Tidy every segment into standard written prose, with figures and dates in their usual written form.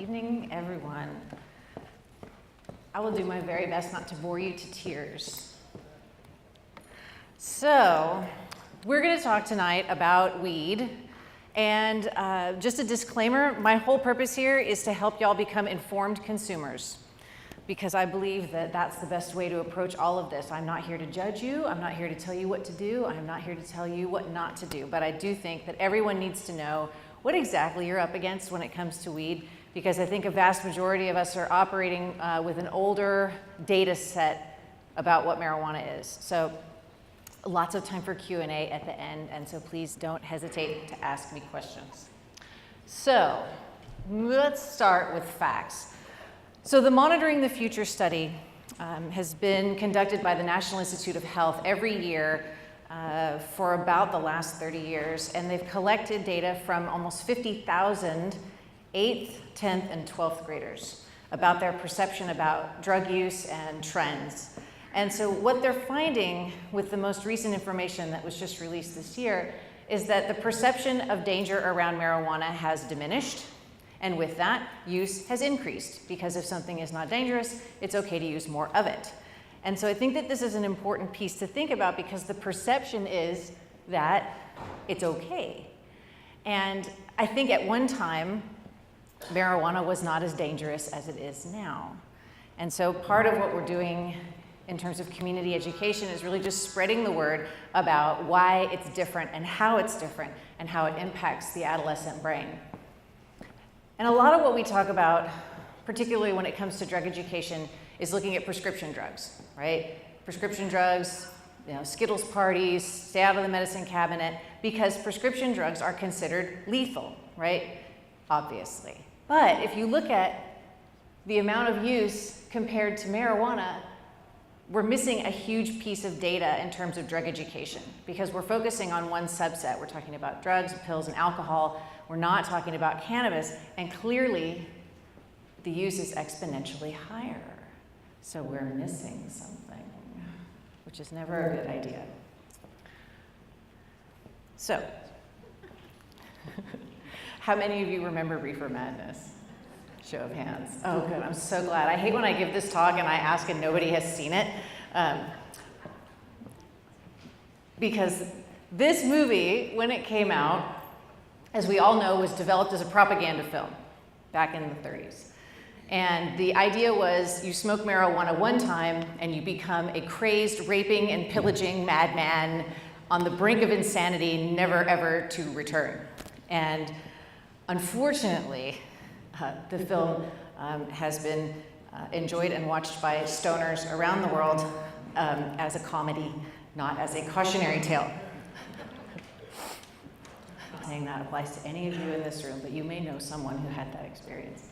evening, everyone. I will do my very best not to bore you to tears. So, we're going to talk tonight about weed. And just a disclaimer, my whole purpose here is to help y'all become informed consumers, because I believe that that's the best way to approach all of this. I'm not here to judge you. I'm not here to tell you what to do. I'm not here to tell you what not to do. But I do think that everyone needs to know what exactly you're up against when it comes to weed, because I think a vast majority of us are operating with an older data set about what marijuana is. So lots of time for Q&A at the end, and so please don't hesitate to ask me questions. So let's start with facts. So the Monitoring the Future study has been conducted by the National Institute of Health every year for about the last 30 years, and they've collected data from almost 50,000 8th, 10th, and 12th graders about their perception about drug use and trends. And so what they're finding with the most recent information that was just released this year is that the perception of danger around marijuana has diminished, and with that, use has increased, because if something is not dangerous, it's okay to use more of it. And so I think that this is an important piece to think about, because the perception is that it's okay. And I think at one time, marijuana was not as dangerous as it is now. And so part of what we're doing in terms of community education is really just spreading the word about why it's different and how it's different and how it impacts the adolescent brain. And a lot of what we talk about, particularly when it comes to drug education, is looking at prescription drugs, right? Prescription drugs, Skittles parties, stay out of the medicine cabinet, because prescription drugs are considered lethal, right? Obviously. But if you look at the amount of use compared to marijuana, we're missing a huge piece of data in terms of drug education, because we're focusing on one subset. We're talking about drugs, pills, and alcohol. We're not talking about cannabis, and clearly the use is exponentially higher. So we're missing something, which is never a good idea. So, how many of you remember Reefer Madness? Show of hands. Oh, good. I'm so glad. I hate when I give this talk and I ask and nobody has seen it. Because this movie, when it came out, as we all know, was developed as a propaganda film back in the 30s. And the idea was you smoke marijuana one time and you become a crazed, raping, and pillaging madman on the brink of insanity, never ever to return. And unfortunately, the film has been enjoyed and watched by stoners around the world as a comedy, not as a cautionary tale. I'm not saying that applies to any of you in this room, but you may know someone who had that experience.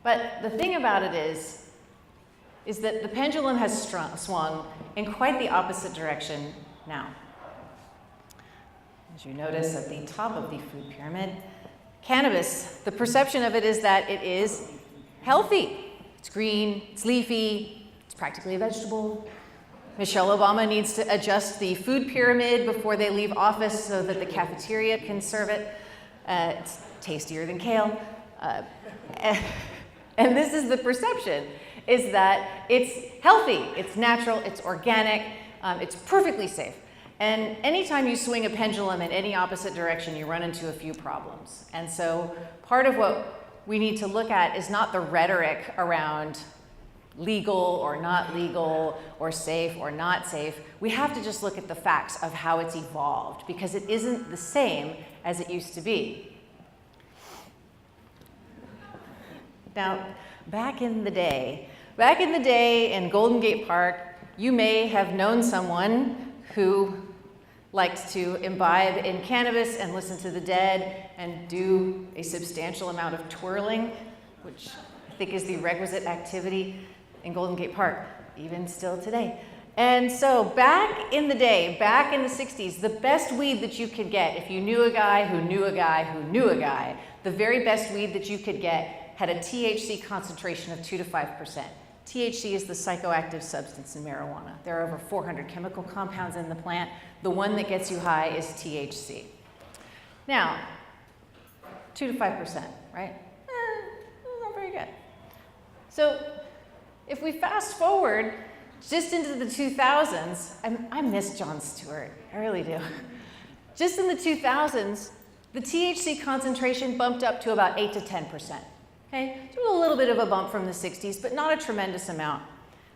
But the thing about it is that the pendulum has swung in quite the opposite direction now. As you notice at the top of the food pyramid, cannabis, the perception of it is that it is healthy. It's green, it's leafy, it's practically a vegetable. Michelle Obama needs to adjust the food pyramid before they leave office so that the cafeteria can serve it. It's tastier than kale. And this is the perception, is that it's healthy, it's natural, it's organic, it's perfectly safe. And anytime you swing a pendulum in any opposite direction, you run into a few problems. And so part of what we need to look at is not the rhetoric around legal or not legal, or safe or not safe. We have to just look at the facts of how it's evolved, because it isn't the same as it used to be. Now, back in the day in Golden Gate Park, you may have known someone who liked to imbibe in cannabis and listen to the Dead and do a substantial amount of twirling, which I think is the requisite activity in Golden Gate Park, even still today. And so back in the day, back in the 60s, the best weed that you could get, if you knew a guy who knew a guy who knew a guy, the very best weed that you could get had a THC concentration of 2 to 5%. THC is the psychoactive substance in marijuana. There are over 400 chemical compounds in the plant. The one that gets you high is THC. Now, 2 to 5%, right? So if we fast forward just into the 2000s, I miss Jon Stewart, I really do. Just in the 2000s, the THC concentration bumped up to about 8 to 10%. Okay, so a little bit of a bump from the 60s, but not a tremendous amount.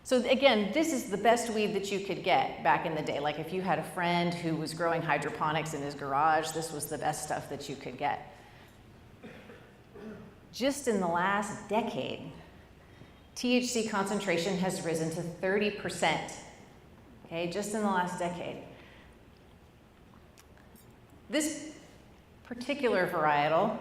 So again, this is the best weed that you could get back in the day. Like if you had a friend who was growing hydroponics in his garage, this was the best stuff that you could get. Just in the last decade, THC concentration has risen to 30%. Okay, just in the last decade. This particular varietal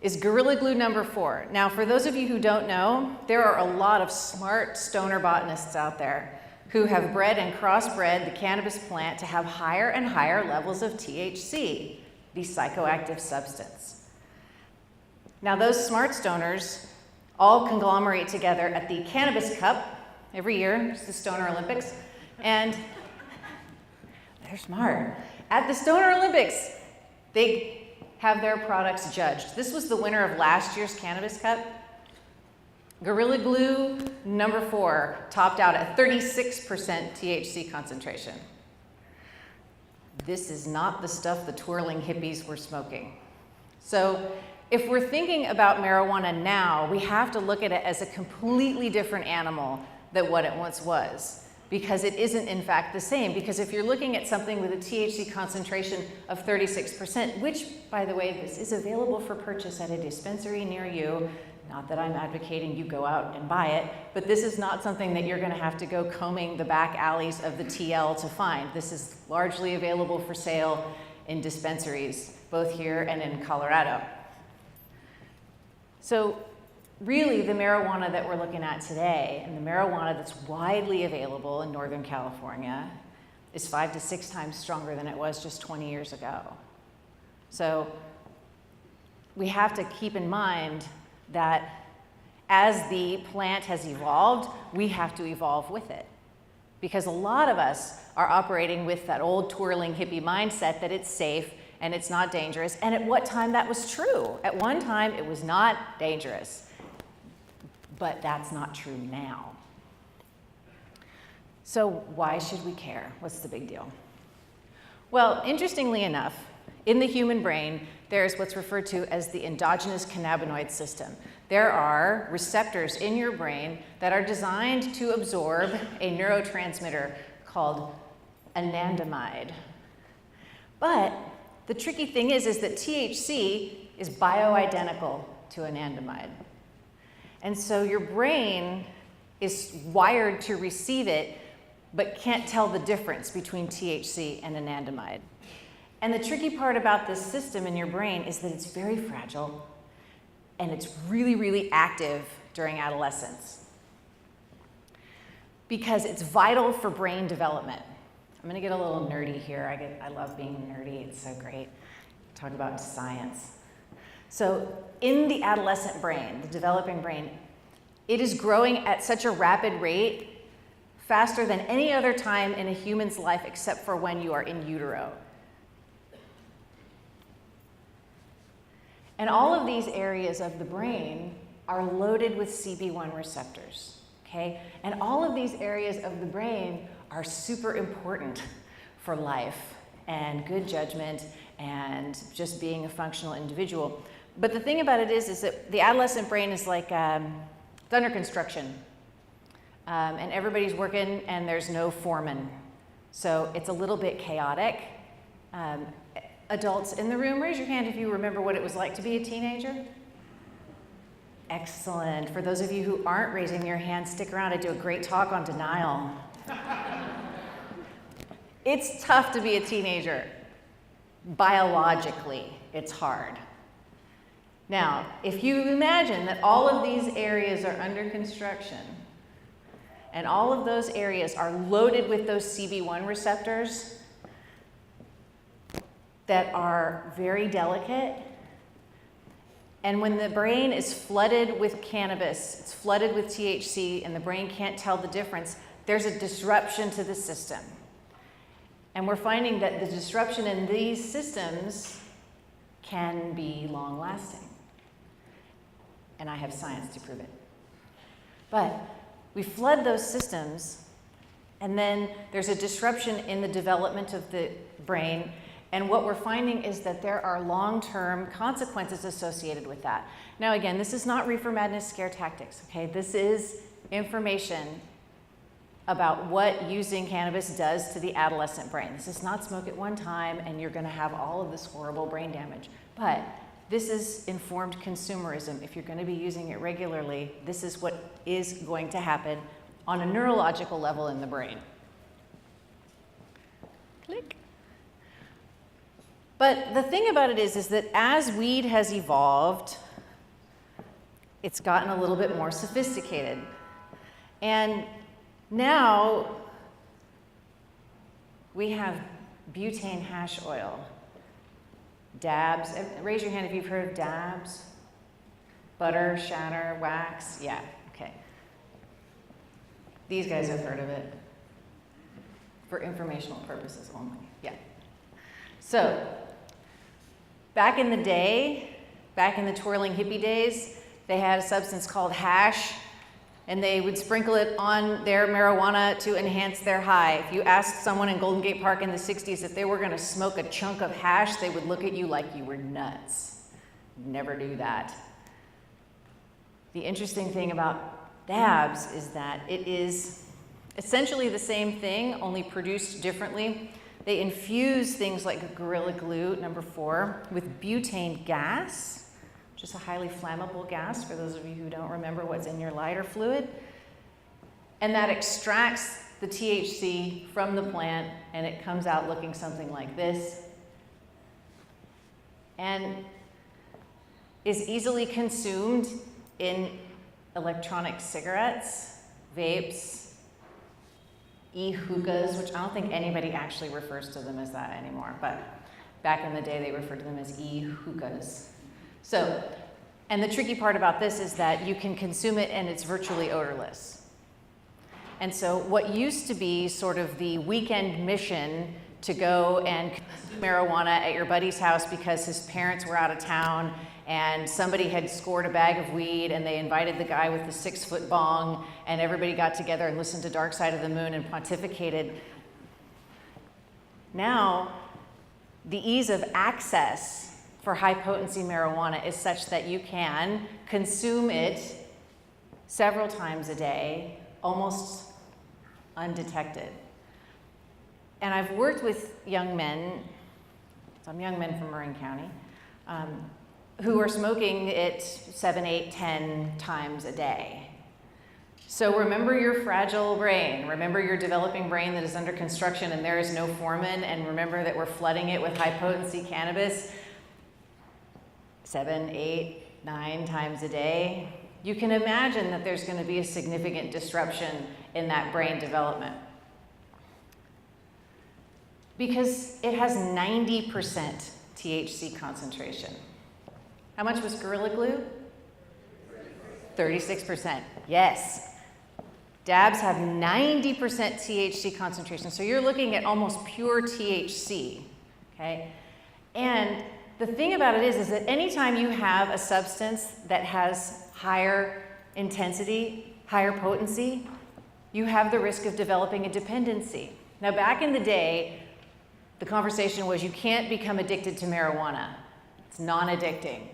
is Gorilla Glue number 4. Now, for those of you who don't know, there are a lot of smart stoner botanists out there who have bred and crossbred the cannabis plant to have higher and higher levels of THC, the psychoactive substance. Now, those smart stoners all conglomerate together at the Cannabis Cup every year. It's the Stoner Olympics. And they're smart. At the Stoner Olympics, they have their products judged. This was the winner of last year's Cannabis Cup. Gorilla Glue number 4 topped out at 36% THC concentration. This is not the stuff the twirling hippies were smoking. So if we're thinking about marijuana now, we have to look at it as a completely different animal than what it once was, because it isn't in fact the same. Because if you're looking at something with a THC concentration of 36%, which, by the way, this is available for purchase at a dispensary near you, not that I'm advocating you go out and buy it, but this is not something that you're gonna have to go combing the back alleys of the TL to find. This is largely available for sale in dispensaries, both here and in Colorado. So really, the marijuana that we're looking at today, and the marijuana that's widely available in Northern California, is 5 to 6 times stronger than it was just 20 years ago. So we have to keep in mind that as the plant has evolved, we have to evolve with it. Because a lot of us are operating with that old twirling hippie mindset that it's safe and it's not dangerous. And at what time that was true? At one time, it was not dangerous. But that's not true now. So why should we care? What's the big deal? Well, interestingly enough, in the human brain, there's what's referred to as the endogenous cannabinoid system. There are receptors in your brain that are designed to absorb a neurotransmitter called anandamide. But the tricky thing is that THC is bioidentical to anandamide. And so your brain is wired to receive it, but can't tell the difference between THC and anandamide. And the tricky part about this system in your brain is that it's very fragile, and it's really, really active during adolescence, because it's vital for brain development. I'm gonna get a little nerdy here. I love being nerdy, it's so great. Talk about science. So in the adolescent brain, the developing brain, it is growing at such a rapid rate, faster than any other time in a human's life except for when you are in utero. And all of these areas of the brain are loaded with CB1 receptors, okay? And all of these areas of the brain are super important for life and good judgment and just being a functional individual. But the thing about it is that the adolescent brain is like it's under construction. And everybody's working and there's no foreman. So it's a little bit chaotic. Adults in the room, raise your hand if you remember what it was like to be a teenager. Excellent. For those of you who aren't raising your hand, stick around. I do a great talk on denial. It's tough to be a teenager. Biologically, it's hard. Now, if you imagine that all of these areas are under construction, and all of those areas are loaded with those CB1 receptors that are very delicate, and when the brain is flooded with cannabis, it's flooded with THC, and the brain can't tell the difference, there's a disruption to the system. And we're finding that the disruption in these systems can be long-lasting. And I have science to prove it. But we flood those systems, and then there's a disruption in the development of the brain. And what we're finding is that there are long-term consequences associated with that. Now, again, this is not reefer madness scare tactics, okay? This is information about what using cannabis does to the adolescent brain. This is not smoke at one time and you're gonna have all of this horrible brain damage. But this is informed consumerism. If you're gonna be using it regularly, this is what is going to happen on a neurological level in the brain. Click. But the thing about it is that as weed has evolved, it's gotten a little bit more sophisticated. And now we have butane hash oil, dabs. Raise your hand if you've heard of dabs. Butter, shatter, wax. Yeah, okay. These guys have heard of it for informational purposes only. Yeah. So, back in the day, back in the twirling hippie days, they had a substance called hash, and they would sprinkle it on their marijuana to enhance their high. If you asked someone in Golden Gate Park in the 60s if they were gonna smoke a chunk of hash, they would look at you like you were nuts. Never do that. The interesting thing about dabs is that it is essentially the same thing, only produced differently. They infuse things like Gorilla Glue, number 4, with butane gas, which is a highly flammable gas, for those of you who don't remember what's in your lighter fluid. And that extracts the THC from the plant, and it comes out looking something like this. And is easily consumed in electronic cigarettes, vapes, e-hookahs, which I don't think anybody actually refers to them as that anymore, but back in the day they referred to them as e-hookahs. So, and the tricky part about this is that you can consume it and it's virtually odorless. And so what used to be sort of the weekend mission to go and consume marijuana at your buddy's house because his parents were out of town and somebody had scored a bag of weed and they invited the guy with the 6-foot bong and everybody got together and listened to Dark Side of the Moon and pontificated. Now, the ease of access for high potency marijuana is such that you can consume it several times a day, almost undetected. And I've worked with young men, some young men from Marin County, who are smoking it 7, 8, 10 times a day. So remember your fragile brain, remember your developing brain that is under construction and there is no foreman, and remember that we're flooding it with high potency cannabis 7, 8, 9 times a day. You can imagine that there's going to be a significant disruption in that brain development. Because it has 90% THC concentration. How much was Gorilla Glue? 36%. Yes. Dabs have 90% THC concentration. So you're looking at almost pure THC. Okay? And the thing about it is that anytime you have a substance that has higher intensity, higher potency, you have the risk of developing a dependency. Now, back in the day, the conversation was you can't become addicted to marijuana. It's non-addicting,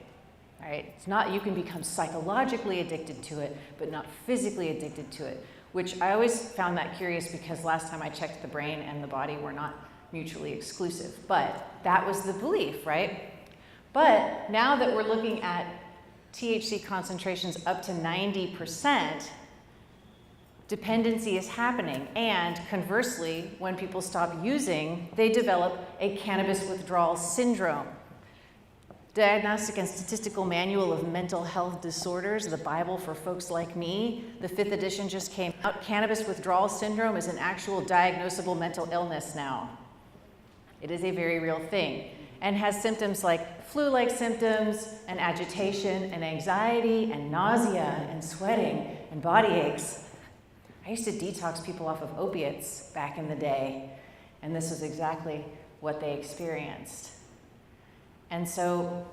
right? It's not, you can become psychologically addicted to it, but not physically addicted to it, which I always found that curious because last time I checked, the brain and the body were not mutually exclusive. But that was the belief, right? But now that we're looking at THC concentrations up to 90%, dependency is happening. And conversely, when people stop using, they develop a cannabis withdrawal syndrome. Diagnostic and Statistical Manual of Mental Health Disorders, the Bible for folks like me, the 5th edition just came out. Cannabis withdrawal syndrome is an actual diagnosable mental illness now. It is a very real thing and has symptoms like flu-like symptoms and agitation and anxiety and nausea and sweating and body aches. I used to detox people off of opiates back in the day, and this was exactly what they experienced. And so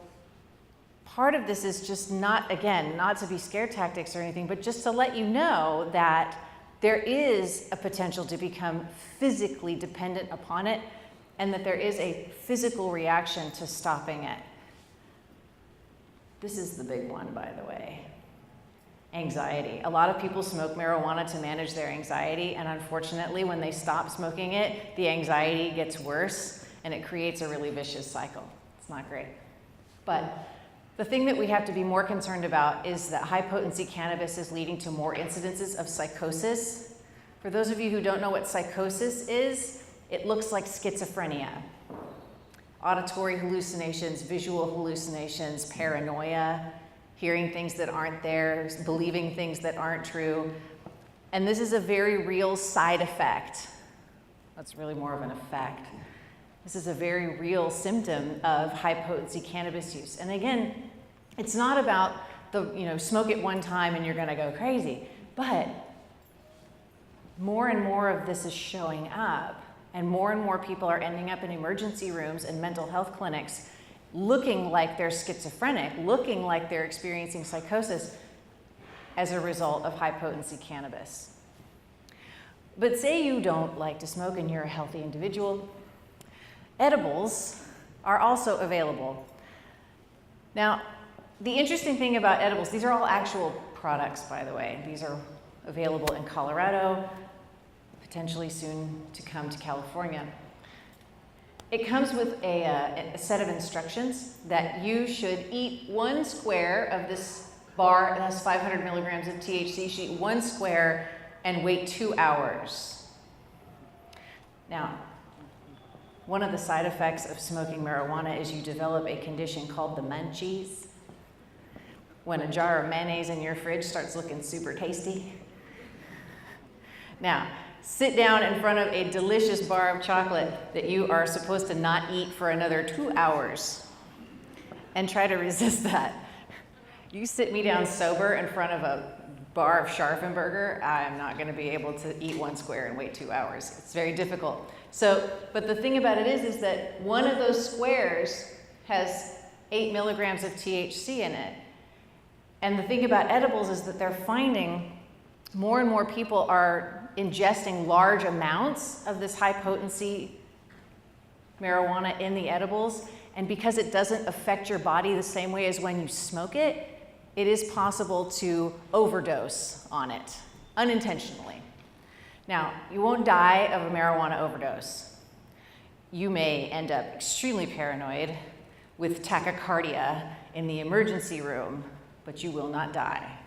part of this is just not, again, not to be scare tactics or anything, but just to let you know that there is a potential to become physically dependent upon it, and that there is a physical reaction to stopping it. This is the big one, by the way. Anxiety. A lot of people smoke marijuana to manage their anxiety, and unfortunately, when they stop smoking it, the anxiety gets worse, and it creates a really vicious cycle. It's not great. But the thing that we have to be more concerned about is that high-potency cannabis is leading to more incidences of psychosis. For those of you who don't know what psychosis is, it looks like schizophrenia. Auditory hallucinations, visual hallucinations, paranoia, hearing things that aren't there, believing things that aren't true. And this is a very real side effect. That's really more of an effect. This is a very real symptom of high-potency cannabis use. And again, it's not about the, smoke it one time and you're gonna go crazy, but more and more of this is showing up, and more people are ending up in emergency rooms and mental health clinics looking like they're schizophrenic, looking like they're experiencing psychosis as a result of high-potency cannabis. But say you don't like to smoke and you're a healthy individual, edibles are also available. Now, the interesting thing about edibles, these are all actual products, by the way. These are available in Colorado, potentially soon to come to California. It comes with a set of instructions that you should eat 1 square of this bar. It has 500 milligrams of THC. You should eat 1 square and wait 2 hours. Now, one of the side effects of smoking marijuana is you develop a condition called the munchies. When a jar of mayonnaise in your fridge starts looking super tasty. Now, sit down in front of a delicious bar of chocolate that you are supposed to not eat for another 2 hours and try to resist that. You sit me down sober in front of a bar of Scharfenberger, I'm not gonna be able to eat 1 square and wait 2 hours. It's very difficult. So, but the thing about it is that one of those squares has 8 milligrams of THC in it. And the thing about edibles is that they're finding more and more people are ingesting large amounts of this high potency marijuana in the edibles. And because it doesn't affect your body the same way as when you smoke it, it is possible to overdose on it unintentionally. Now, you won't die of a marijuana overdose. You may end up extremely paranoid with tachycardia in the emergency room, but you will not die.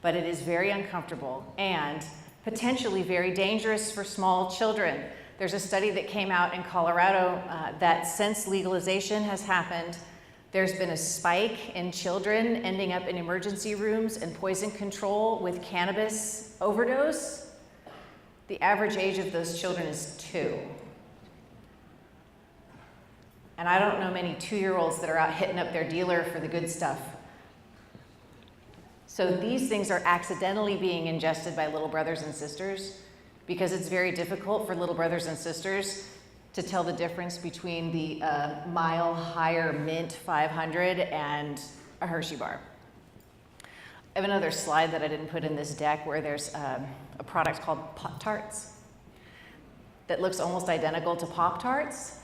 But it is very uncomfortable and potentially very dangerous for small children. There's a study that came out in Colorado that since legalization has happened, there's been a spike in children ending up in emergency rooms and poison control with cannabis overdose. The average age of those children is 2. And I don't know many 2-year-olds that are out hitting up their dealer for the good stuff. So these things are accidentally being ingested by little brothers and sisters because it's very difficult for little brothers and sisters to tell the difference between the Mile Higher Mint 500 and a Hershey bar. I have another slide that I didn't put in this deck where there's a product called Pop-Tarts that looks almost identical to Pop-Tarts.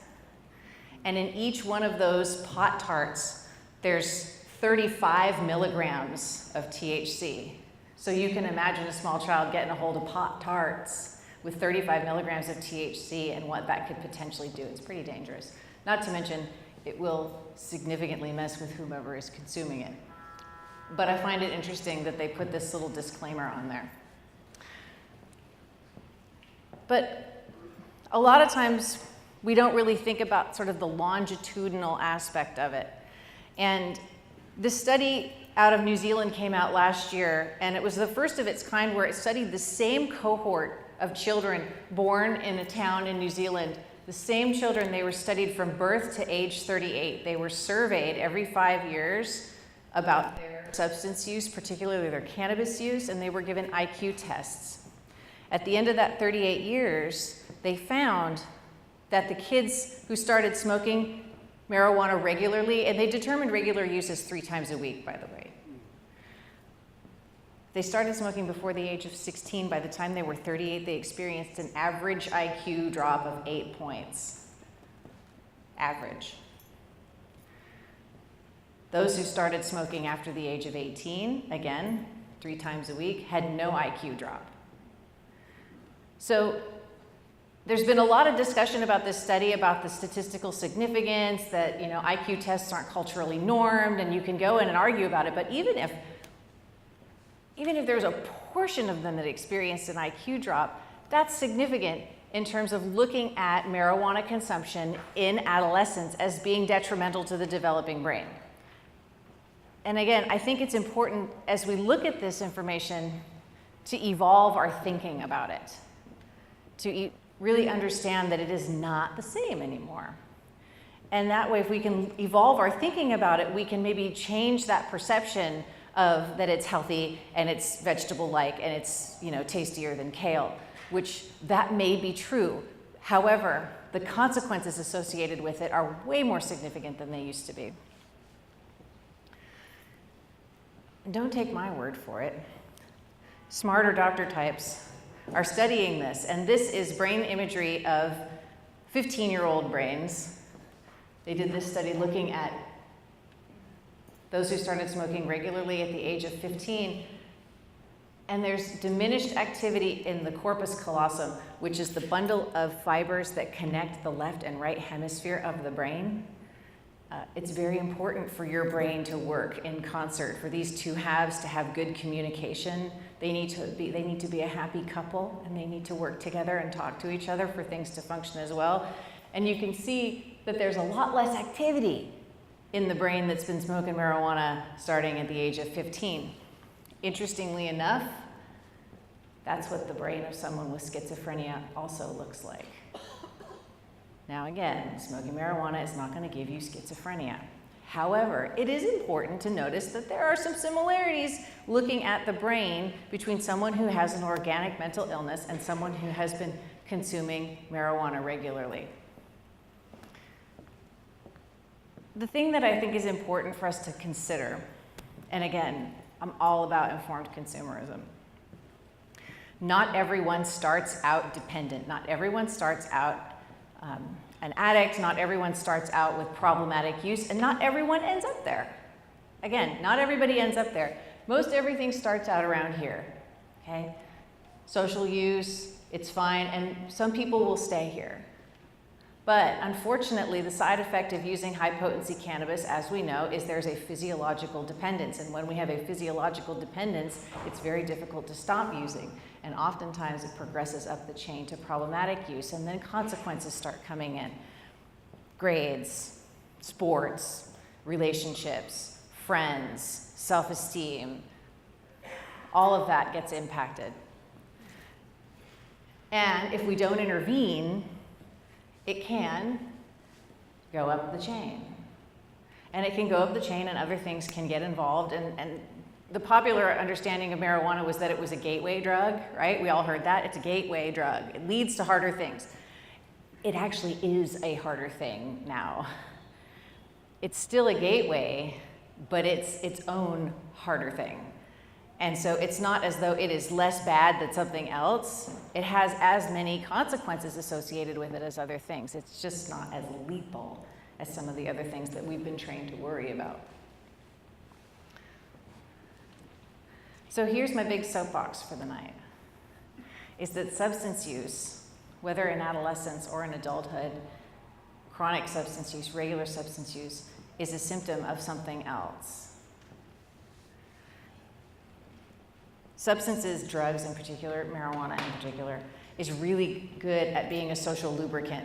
And in each one of those Pop-Tarts, there's 35 milligrams of THC. So you can imagine a small child getting a hold of Pop-Tarts with 35 milligrams of THC and what that could potentially do. It's pretty dangerous. Not to mention, it will significantly mess with whomever is consuming it. But I find it interesting that they put this little disclaimer on there. But a lot of times, we don't really think about sort of the longitudinal aspect of it. And this study out of New Zealand came out last year, and it was the first of its kind where it studied the same cohort of children born in a town in New Zealand. The same children, they were studied from birth to age 38. They were surveyed every 5 years about their substance use, particularly their cannabis use, and they were given IQ tests. At the end of that 38 years, they found that the kids who started smoking marijuana regularly, and they determined regular use as 3 times a week, by the way. They started smoking before the age of 16. By the time they were 38, they experienced an average IQ drop of 8 points. Average. Those who started smoking after the age of 18, again, 3 times a week, had no IQ drop. So there's been a lot of discussion about this study, about the statistical significance, that IQ tests aren't culturally normed, and you can go in and argue about it, but even if there's a portion of them that experienced an IQ drop, that's significant in terms of looking at marijuana consumption in adolescence as being detrimental to the developing brain. And again, I think it's important as we look at this information to evolve our thinking about it, to really understand that it is not the same anymore. And that way, if we can evolve our thinking about it, we can maybe change that perception of that it's healthy and it's vegetable-like and it's tastier than kale, which that may be true. However, the consequences associated with it are way more significant than they used to be. And don't take my word for it. Smarter doctor types are studying this, and this is brain imagery of 15-year-old brains. They did this study looking at those who started smoking regularly at the age of 15, and there's diminished activity in the corpus callosum, which is the bundle of fibers that connect the left and right hemisphere of the brain. It's very important for your brain to work in concert, for these two halves to have good communication. They need to be a happy couple, and they need to work together and talk to each other for things to function as well. And you can see that there's a lot less activity in the brain that's been smoking marijuana starting at the age of 15. Interestingly enough, that's what the brain of someone with schizophrenia also looks like. Now again, smoking marijuana is not going to give you schizophrenia. However, it is important to notice that there are some similarities looking at the brain between someone who has an organic mental illness and someone who has been consuming marijuana regularly. The thing that I think is important for us to consider, and again, I'm all about informed consumerism. Not everyone starts out dependent. Not everyone starts out an addict. Not everyone starts out with problematic use, and not everyone ends up there. Again, not everybody ends up there. Most everything starts out around here, okay? Social use, it's fine, and some people will stay here. But unfortunately, the side effect of using high-potency cannabis, as we know, is there's a physiological dependence. And when we have a physiological dependence, it's very difficult to stop using. And oftentimes, it progresses up the chain to problematic use, and then consequences start coming in. Grades, sports, relationships, friends, self-esteem, all of that gets impacted. And if we don't intervene, it can go up the chain. And it can go up the chain and other things can get involved. And the popular understanding of marijuana was that it was a gateway drug, right? We all heard that. It's a gateway drug. It leads to harder things. It actually is a harder thing now. It's still a gateway, but it's its own harder thing. And so it's not as though it is less bad than something else. It has as many consequences associated with it as other things. It's just not as lethal as some of the other things that we've been trained to worry about. So here's my big soapbox for the night, is that substance use, whether in adolescence or in adulthood, chronic substance use, regular substance use, is a symptom of something else. Substances, drugs in particular, marijuana in particular, is really good at being a social lubricant.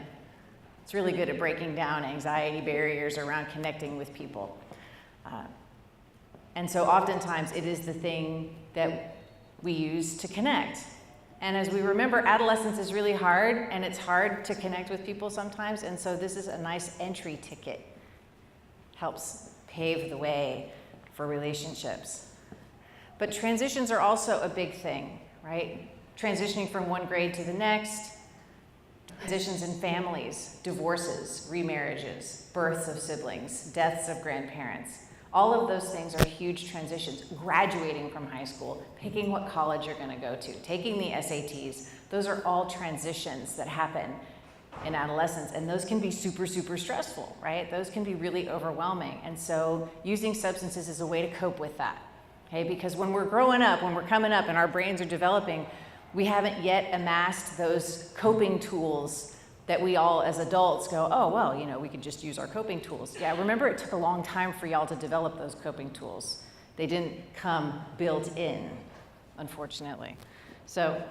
It's really good at breaking down anxiety barriers around connecting with people. And so oftentimes it is the thing that we use to connect. And as we remember, adolescence is really hard, and it's hard to connect with people sometimes, and so this is a nice entry ticket. Helps pave the way for relationships. But transitions are also a big thing, right? Transitioning from one grade to the next, Transitions in families, divorces, remarriages, births of siblings, deaths of grandparents. All of those things are huge transitions. Graduating from high school, picking what college you're going to go to, taking the SATs, those are all transitions that happen in adolescence, and those can be super, super stressful, right? Those can be really overwhelming. And so using substances is a way to cope with that, okay? Because when we're growing up, when we're coming up and our brains are developing, we haven't yet amassed those coping tools that we all as adults go, oh, well, you know, we could just use our coping tools. Yeah, remember it took a long time for y'all to develop those coping tools. They didn't come built in, unfortunately. So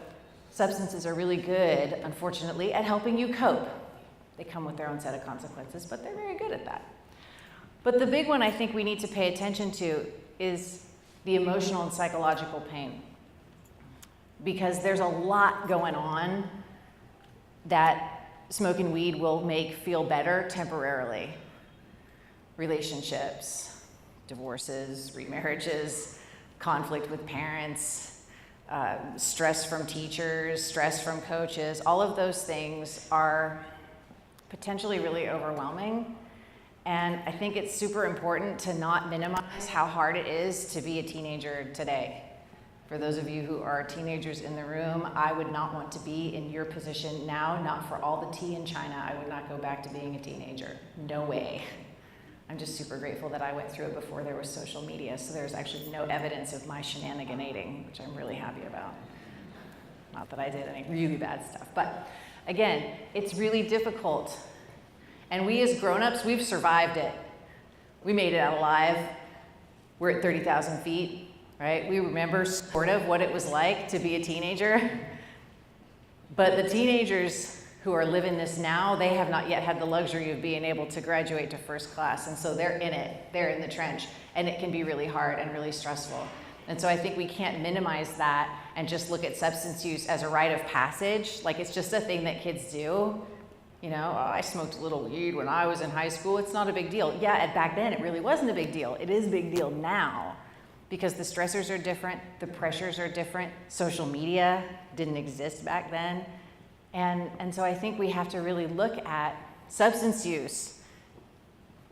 substances are really good, unfortunately, at helping you cope. They come with their own set of consequences, but they're very good at that. But the big one I think we need to pay attention to is the emotional and psychological pain. Because there's a lot going on that smoking weed will make feel better temporarily. Relationships, divorces, remarriages, conflict with parents, stress from teachers, stress from coaches, all of those things are potentially really overwhelming. And I think it's super important to not minimize how hard it is to be a teenager today. For those of you who are teenagers in the room, I would not want to be in your position now, not for all the tea in China. I would not go back to being a teenager. No way. I'm just super grateful that I went through it before there was social media, so there's actually no evidence of my shenaniganating, which I'm really happy about. Not that I did any really bad stuff, but again, it's really difficult. And we as grown-ups, we've survived it. We made it out alive. We're at 30,000 feet. Right? We remember sort of what it was like to be a teenager. But the teenagers who are living this now, they have not yet had the luxury of being able to graduate to first class. And so they're in it, they're in the trench. And it can be really hard and really stressful. And so I think we can't minimize that and just look at substance use as a rite of passage. Like it's just a thing that kids do. You know, oh, I smoked a little weed when I was in high school. It's not a big deal. Yeah, and back then it really wasn't a big deal. It is a big deal now. Because the stressors are different, the pressures are different, social media didn't exist back then. And so I think we have to really look at substance use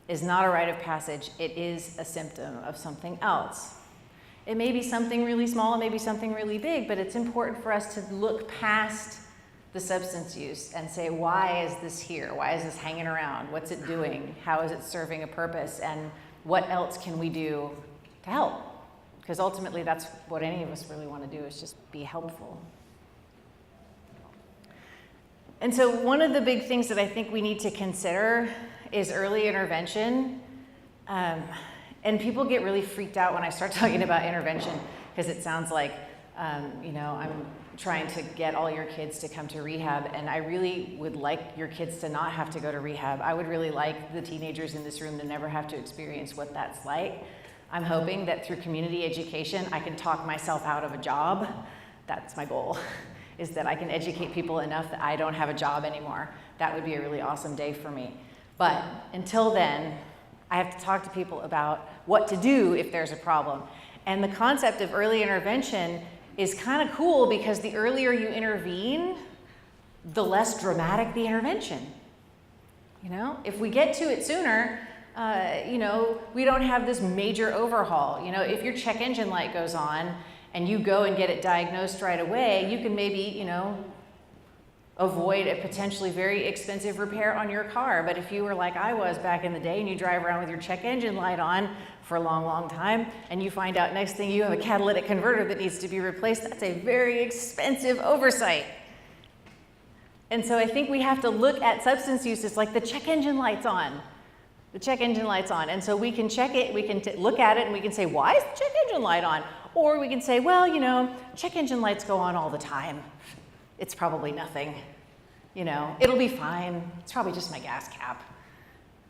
is not a rite of passage, it is a symptom of something else. It may be something really small, it may be something really big, but it's important for us to look past the substance use and say, why is this here? Why is this hanging around? What's it doing? How is it serving a purpose? And what else can we do to help? Because ultimately that's what any of us really want to do, is just be helpful. And so one of the big things that I think we need to consider is early intervention. And people get really freaked out when I start talking about intervention, because it sounds like, you know, I'm trying to get all your kids to come to rehab, and I really would like your kids to not have to go to rehab. I would really like the teenagers in this room to never have to experience what that's like. I'm hoping that through community education, I can talk myself out of a job. That's my goal, is that I can educate people enough that I don't have a job anymore. That would be a really awesome day for me. But until then, I have to talk to people about what to do if there's a problem. And the concept of early intervention is kind of cool, because the earlier you intervene, the less dramatic the intervention. You know, if we get to it sooner, you know, we don't have this major overhaul. You know, if your check engine light goes on and you go and get it diagnosed right away, you can maybe, you know, avoid a potentially very expensive repair on your car. But if you were like I was back in the day and you drive around with your check engine light on for a long, long time, and you find out next thing you have a catalytic converter that needs to be replaced, that's a very expensive oversight. And so I think we have to look at substance use as like the check engine light's on. The check engine light's on. And so we can check it, we can look at it, and we can say, why is the check engine light on? Or we can say, well, you know, check engine lights go on all the time. It's probably nothing. You know, it'll be fine. It's probably just my gas cap.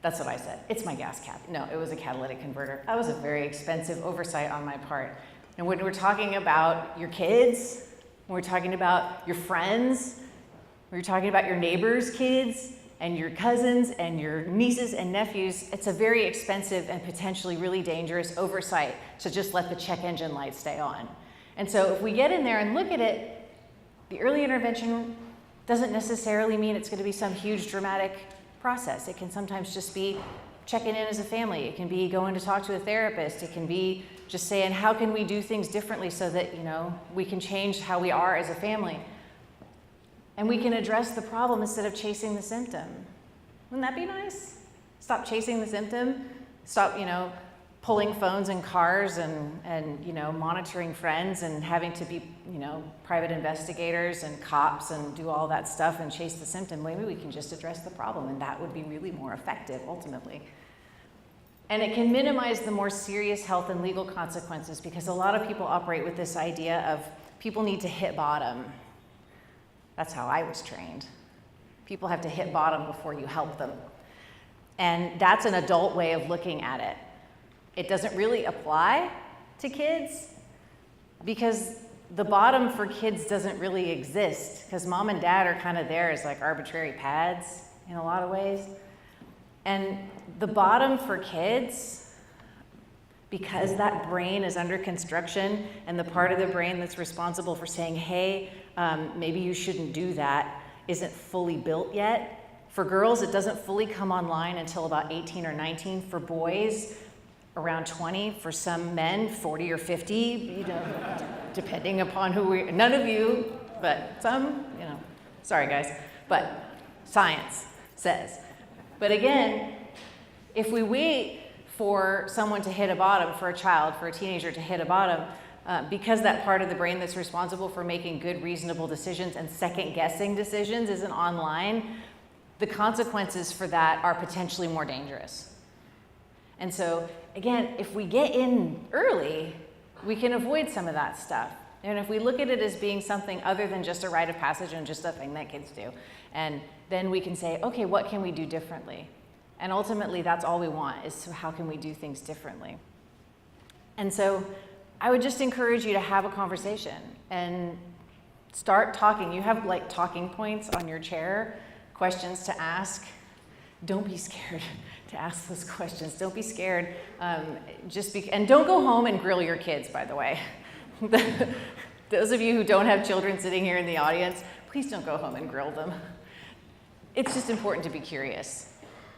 That's what I said. It's my gas cap. No, it was a catalytic converter. That was a very expensive oversight on my part. And when we're talking about your kids, when we're talking about your friends, when you're talking about your neighbors' kids, and your cousins and your nieces and nephews, it's a very expensive and potentially really dangerous oversight to just let the check engine light stay on. And so if we get in there and look at it, the early intervention Doesn't necessarily mean it's going to be some huge dramatic process. It can sometimes just be checking in as a family. It can be going to talk to a therapist. It can be just saying, how can we do things differently so that, we can change how we are as a family? And we can address the problem instead of chasing the symptom. Wouldn't that be nice? Stop chasing the symptom. Stop, pulling phones and cars and monitoring friends and having to be, private investigators and cops and do all that stuff and chase the symptom. Maybe we can just address the problem, and that would be really more effective ultimately. And it can minimize the more serious health and legal consequences, because a lot of people operate with this idea of people need to hit bottom. That's how I was trained. People have to hit bottom before you help them. And that's an adult way of looking at it. It doesn't really apply to kids because the bottom for kids doesn't really exist, because mom and dad are kind of there as like arbitrary pads in a lot of ways. And the bottom for kids, because that brain is under construction and the part of the brain that's responsible for saying, hey, maybe you shouldn't do that, isn't fully built yet. For girls, it doesn't fully come online until about 18 or 19. For boys, around 20. For some men, 40 or 50, depending upon who none of you, but some, sorry guys, but science says. But again, if we wait for someone to hit a bottom, for a child, for a teenager to hit a bottom, because that part of the brain that's responsible for making good, reasonable decisions and second-guessing decisions isn't online, the consequences for that are potentially more dangerous. And so, again, if we get in early, we can avoid some of that stuff. And if we look at it as being something other than just a rite of passage and just a thing that kids do, and then we can say, okay, what can we do differently? And ultimately, that's all we want, is how can we do things differently? And so I would just encourage you to have a conversation and start talking. You have like talking points on your chair, questions to ask. Don't be scared to ask those questions. Don't be scared. And don't go home and grill your kids, by the way. Those of you who don't have children sitting here in the audience, please don't go home and grill them. It's just important to be curious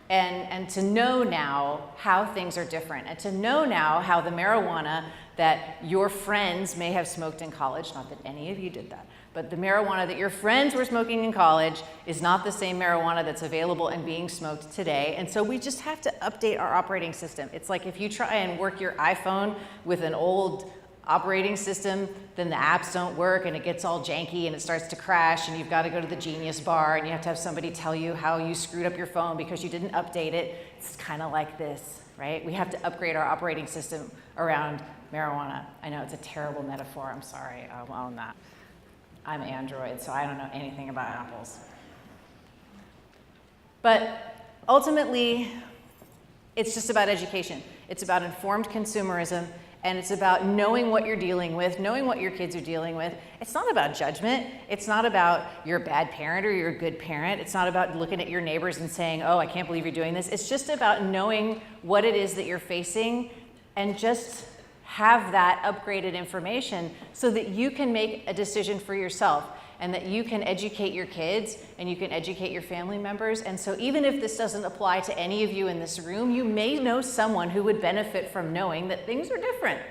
and to know now how things are different, and to know now how the marijuana that your friends may have smoked in college, not that any of you did that, but the marijuana that your friends were smoking in college is not the same marijuana that's available and being smoked today. And so we just have to update our operating system. It's like if you try and work your iPhone with an old operating system, then the apps don't work and it gets all janky and it starts to crash, and you've got to go to the Genius Bar and you have to have somebody tell you how you screwed up your phone because you didn't update it. It's kind of like this, right? We have to upgrade our operating system around marijuana. I know it's a terrible metaphor. I'm sorry. I'll own that. I'm Android, so I don't know anything about apples. But ultimately, it's just about education. It's about informed consumerism, and it's about knowing what you're dealing with, knowing what your kids are dealing with. It's not about judgment. It's not about you're a bad parent or you're a good parent. It's not about looking at your neighbors and saying, oh, I can't believe you're doing this. It's just about knowing what it is that you're facing and just have that upgraded information so that you can make a decision for yourself, and that you can educate your kids and you can educate your family members. And so even if this doesn't apply to any of you in this room, you may know someone who would benefit from knowing that things are different.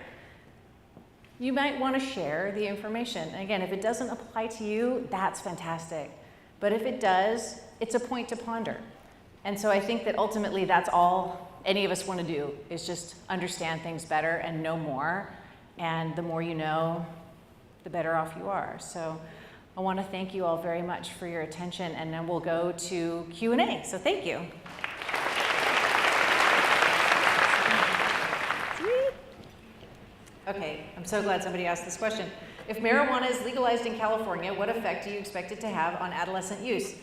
You might want to share the information. And again, if it doesn't apply to you, that's fantastic. But if it does, it's a point to ponder. And so I think that ultimately that's all any of us want to do, is just understand things better and know more. And the more you know, the better off you are. So I want to thank you all very much for your attention, and then we'll go to Q&A. So thank you. Okay, I'm so glad somebody asked this question. If marijuana is legalized in California, what effect do you expect it to have on adolescent use?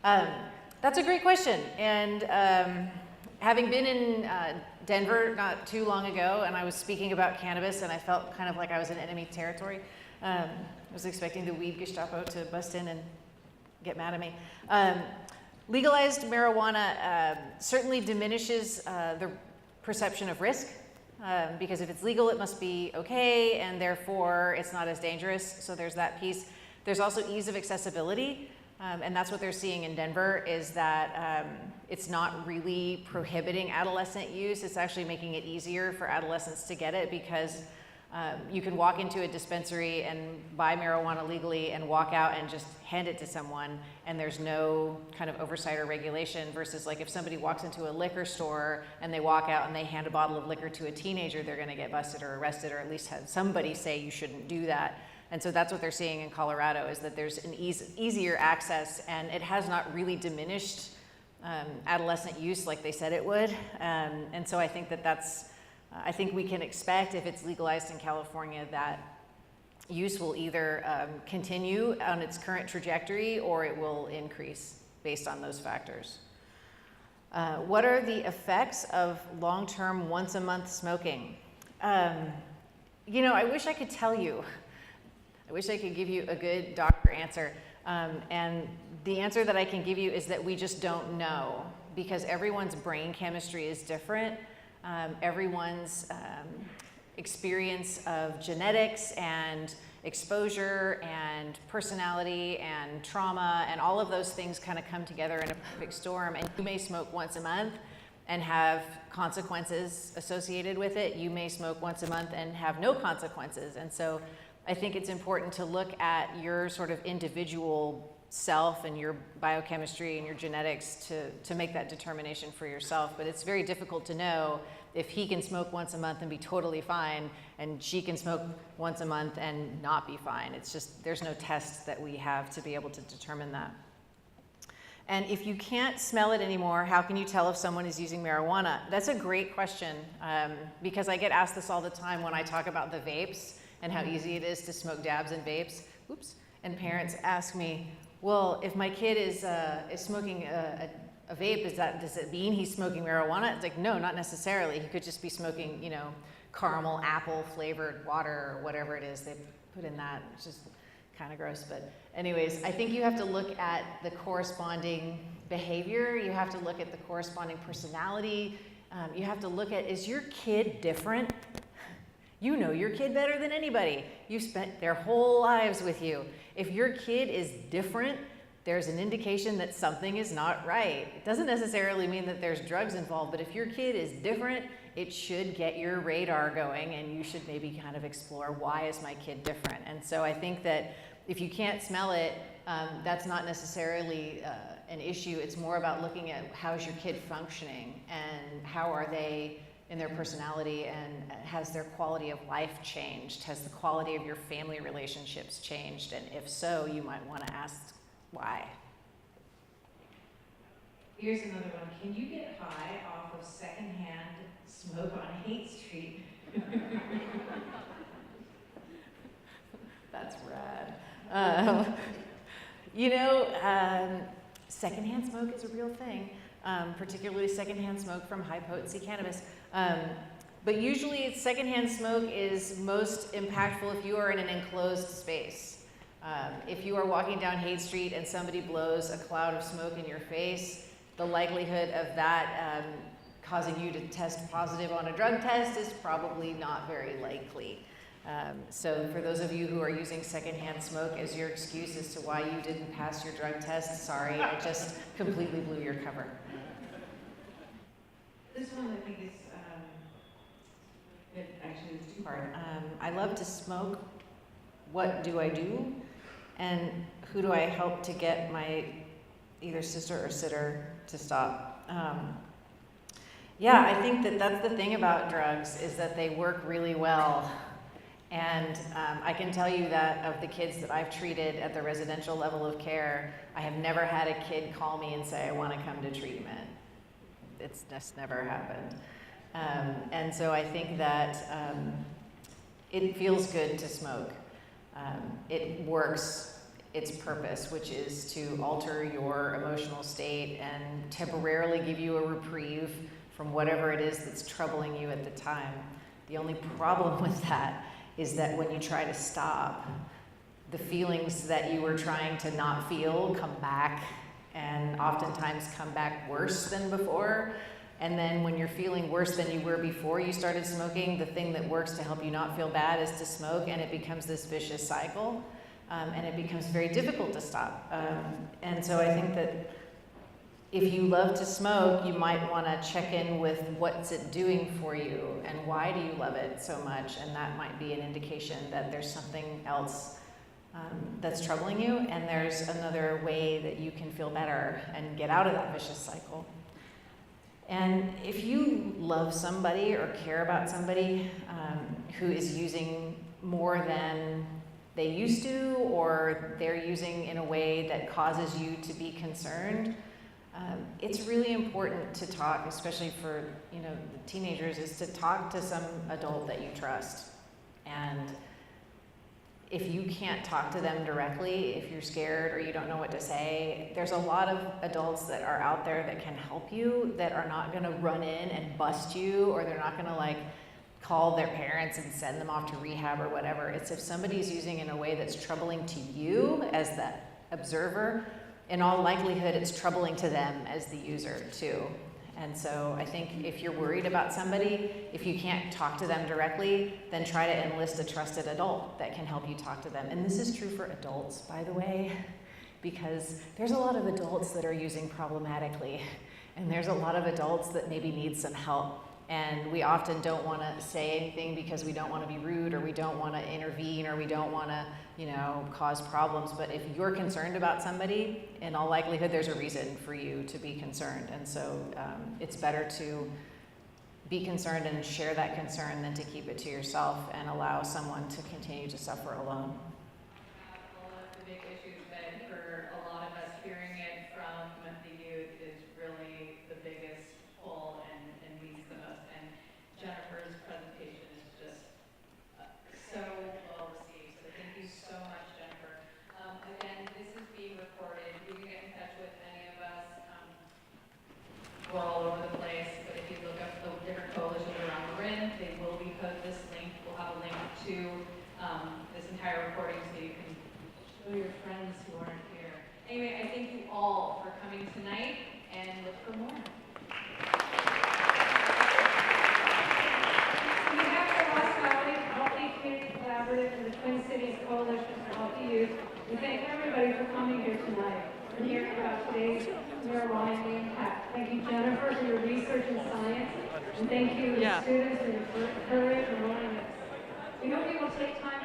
That's a great question. And having been in Denver not too long ago, and I was speaking about cannabis, and I felt kind of like I was in enemy territory. I was expecting the weed Gestapo to bust in and get mad at me. Legalized marijuana certainly diminishes the perception of risk, because if it's legal, it must be okay, and therefore it's not as dangerous. So there's that piece. There's also ease of accessibility. And that's what they're seeing in Denver, is that it's not really prohibiting adolescent use. It's actually making it easier for adolescents to get it, because you can walk into a dispensary and buy marijuana legally and walk out and just hand it to someone, and there's no kind of oversight or regulation, versus like if somebody walks into a liquor store and they walk out and they hand a bottle of liquor to a teenager, they're gonna get busted or arrested, or at least have somebody say you shouldn't do that. And so that's what they're seeing in Colorado, is that there's an easier access, and it has not really diminished adolescent use like they said it would. And so I think I think we can expect, if it's legalized in California, that use will either continue on its current trajectory, or it will increase based on those factors. What are the effects of long-term once-a-month smoking? You know, I wish I could tell you. I wish I could give you a good doctor answer. And the answer that I can give you is that we just don't know, because everyone's brain chemistry is different. Everyone's experience of genetics and exposure and personality and trauma and all of those things kind of come together in a perfect storm. And you may smoke once a month and have consequences associated with it. You may smoke once a month and have no consequences. And so I think it's important to look at your sort of individual self and your biochemistry and your genetics to make that determination for yourself. But it's very difficult to know if he can smoke once a month and be totally fine, and she can smoke once a month and not be fine. It's just, there's no tests that we have to be able to determine that. And if you can't smell it anymore, how can you tell if someone is using marijuana? That's a great question, because I get asked this all the time when I talk about the vapes and how easy it is to smoke dabs and vapes. Oops. And parents ask me, well, if my kid is smoking a vape, does it mean he's smoking marijuana? It's like, no, not necessarily. He could just be smoking, you know, caramel apple flavored water or whatever it is they put in that. It's just kind of gross. But anyways, I think you have to look at the corresponding behavior. You have to look at the corresponding personality. You have to look at, is your kid different? You know your kid better than anybody. You've spent their whole lives with you. If your kid is different, there's an indication that something is not right. It doesn't necessarily mean that there's drugs involved, but if your kid is different, it should get your radar going, and you should maybe kind of explore, why is my kid different? And so I think that if you can't smell it, that's not necessarily an issue. It's more about looking at how's your kid functioning, and how are they in their personality, and has their quality of life changed? Has the quality of your family relationships changed? And if so, you might want to ask why. Here's another one. Can you get high off of secondhand smoke on Haight Street? That's rad. You know, secondhand smoke is a real thing, particularly secondhand smoke from high potency cannabis. But usually secondhand smoke is most impactful if you are in an enclosed space. If you are walking down Haight Street and somebody blows a cloud of smoke in your face, the likelihood of that causing you to test positive on a drug test is probably not very likely. So for those of you who are using secondhand smoke as your excuse as to why you didn't pass your drug test, sorry, I just completely blew your cover. This one I think is, it actually is two-part. I love to smoke. What do I do? And who do I help to get my either sister or sitter to stop? Yeah, I think that that's the thing about drugs, is that they work really well. And I can tell you that of the kids that I've treated at the residential level of care, I have never had a kid call me and say, I want to come to treatment. It's just never happened. And so I think that it feels good to smoke. It works its purpose, which is to alter your emotional state and temporarily give you a reprieve from whatever it is that's troubling you at the time. The only problem with that is that when you try to stop, the feelings that you were trying to not feel come back, and oftentimes come back worse than before. And then when you're feeling worse than you were before you started smoking, the thing that works to help you not feel bad is to smoke, and it becomes this vicious cycle. and it becomes very difficult to stop. And so I think that if you love to smoke, you might want to check in with what's it doing for you and why do you love it so much, and that might be an indication that there's something else that's troubling you, and there's another way that you can feel better and get out of that vicious cycle. And if you love somebody or care about somebody who is using more than they used to, or they're using in a way that causes you to be concerned, it's really important to talk, especially for teenagers, is to talk to some adult that you trust. And if you can't talk to them directly, if you're scared or you don't know what to say, there's a lot of adults that are out there that can help you, that are not going to run in and bust you, or they're not going to call their parents and send them off to rehab or whatever. It's if somebody's using in a way that's troubling to you as the observer, in all likelihood it's troubling to them as the user too. And so I think if you're worried about somebody, if you can't talk to them directly, then try to enlist a trusted adult that can help you talk to them. And this is true for adults, by the way, because there's a lot of adults that are using problematically, and there's a lot of adults that maybe need some help. And we often don't want to say anything because we don't want to be rude, or we don't want to intervene, or we don't want to, cause problems. But if you're concerned about somebody, in all likelihood, there's a reason for you to be concerned. And so it's better to be concerned and share that concern than to keep it to yourself and allow someone to continue to suffer alone. One of the big issues that for a lot of us hearing it from the youth is really the biggest pull and means the most. And Jennifer's presentation is just so well received. So thank you so much, Jennifer. Again, this is being recorded. You can get in touch with any of us. We're all over the place, but if you look up the different coalitions around the RIN, they will be put this link. We'll have a link to this entire recording so you can show your friends who aren't here. Anyway, I thank you all for coming tonight, and look for more. On behalf of the Lost Valley Healthy Community Collaborative and the Twin Cities Coalition for Healthy Youth, we thank everybody for coming here tonight and hearing about today's marijuana and the impact. Thank you, Jennifer, for your research and science, and thank you, the students, for your courage and willingness. We hope you will take time